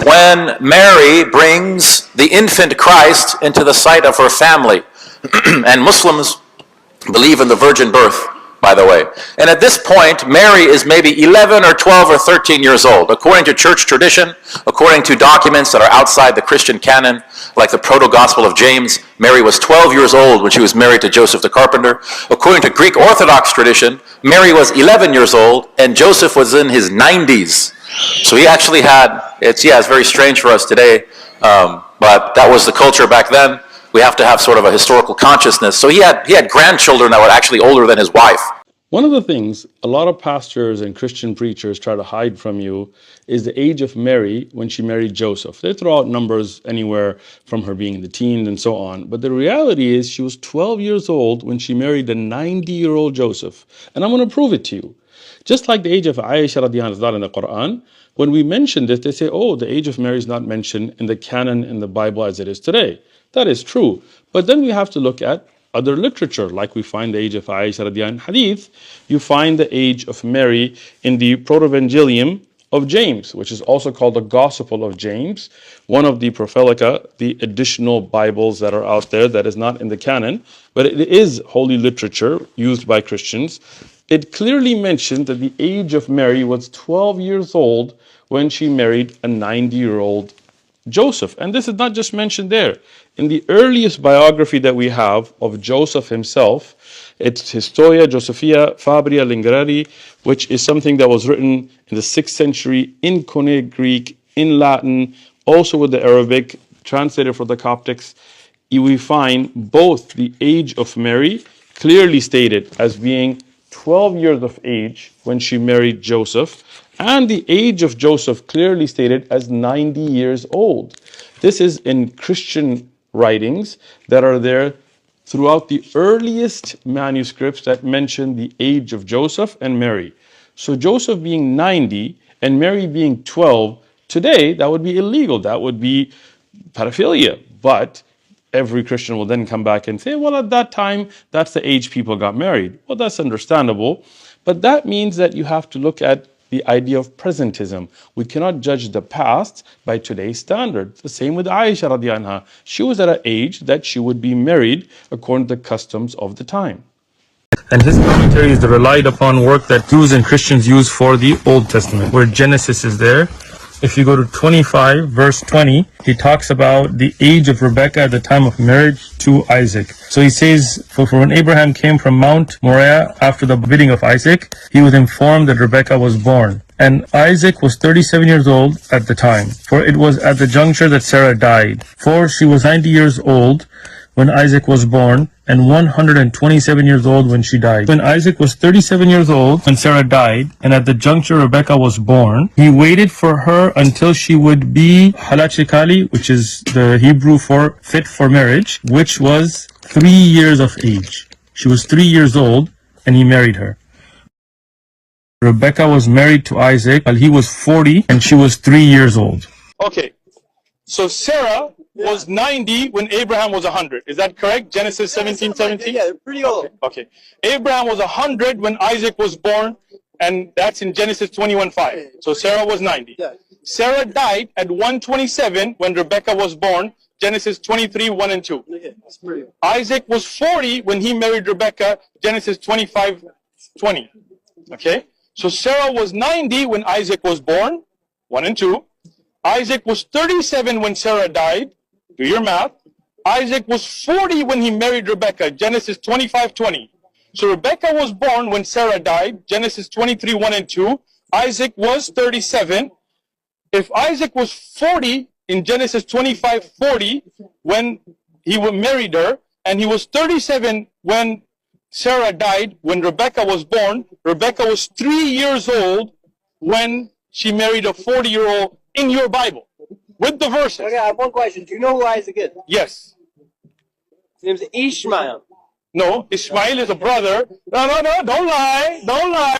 when Mary brings the infant Christ into the sight of her family. And Muslims believe in the virgin birth, by the way. And at this point, Mary is maybe 11 or 12 or 13 years old. According to church tradition, according to documents that are outside the Christian canon, like the Proto-Gospel of James, Mary was 12 years old when she was married to Joseph the carpenter. According to Greek Orthodox tradition, Mary was 11 years old and Joseph was in his 90s. So he actually had, it's very strange for us today, but that was the culture back then. We have to have sort of a historical consciousness. So he had grandchildren that were actually older than his wife. One of the things a lot of pastors and Christian preachers try to hide from you is the age of Mary when she married Joseph. They throw out numbers anywhere from her being in the teens and so on. But the reality is she was 12 years old when she married the 90-year-old Joseph. And I'm going to prove it to you. Just like the age of Aisha radi Allah anha in the Quran, when we mention this, they say, oh, the age of Mary is not mentioned in the canon in the Bible as it is today. That is true. But then we have to look at other literature, like we find the age of Aisha radi Allah anha in Hadith. You find the age of Mary in the Proto-Evangelium of James, which is also called the Gospel of James, one of the Prophelica, the additional Bibles that are out there that is not in the canon, but it is holy literature used by Christians. It clearly mentioned that the age of Mary was 12 years old when she married a 90-year-old Joseph. And this is not just mentioned there. In the earliest biography that we have of Joseph himself, it's Historia Josephia Fabria Lingrari, which is something that was written in the 6th century in Koine Greek, in Latin, also with the Arabic, translated for the Coptics. We find both the age of Mary clearly stated as being 12 years of age when she married Joseph, and the age of Joseph clearly stated as 90 years old. This is in Christian writings that are there throughout the earliest manuscripts that mention the age of Joseph and Mary. So Joseph being 90 and Mary being 12, today that would be illegal. That would be pedophilia. But every Christian will then come back and say, well, at that time, that's the age people got married. Well, that's understandable. But that means that you have to look at the idea of presentism. We cannot judge the past by today's standards. The same with Aisha radi Allah anha. She was at an age that she would be married according to the customs of the time. And his commentary is the relied upon work that Jews and Christians use for the Old Testament, where Genesis is there. If you go to 25, verse 20, he talks about the age of Rebekah at the time of marriage to Isaac. So he says, for when Abraham came from Mount Moriah after the bidding of Isaac, he was informed that Rebekah was born. And Isaac was 37 years old at the time, for it was at the juncture that Sarah died. For she was 90 years old when Isaac was born, and 127 years old when she died. When Isaac was 37 years old when Sarah died, and at the juncture Rebekah was born, he waited for her until she would be halachikali, which is the Hebrew for fit for marriage, which was 3 years of age. She was 3 years old, and he married her. Rebekah was married to Isaac while he was 40, and she was 3 years old. Okay, so Sarah was 90 when Abraham was 100. Is that correct? Genesis 17:17? Yeah, pretty old. Okay. Abraham was 100 when Isaac was born, and that's in Genesis 21:5. So Sarah was 90. Yeah. Sarah died at 127 when Rebekah was born, Genesis 23:1 and 2. Okay, that's pretty old. Isaac was 40 when he married Rebekah, Genesis 25:20. Okay? So Sarah was 90 when Isaac was born, 1 and 2. Isaac was 37 when Sarah died. Do your math. Isaac was 40 when he married Rebekah, Genesis 25:20. So Rebekah was born when Sarah died, Genesis 23:1 and 2. Isaac was 37. If Isaac was 40 in Genesis 25:40 when he married her, and he was 37 when Sarah died, when Rebekah was born, Rebekah was 3 years old when she married a 40-year-old in your Bible, with the verses. Okay, I have one question. Do you know who Isaac is? Yes. His name's Ishmael. No, Ishmael is a brother. No, don't lie. Don't lie.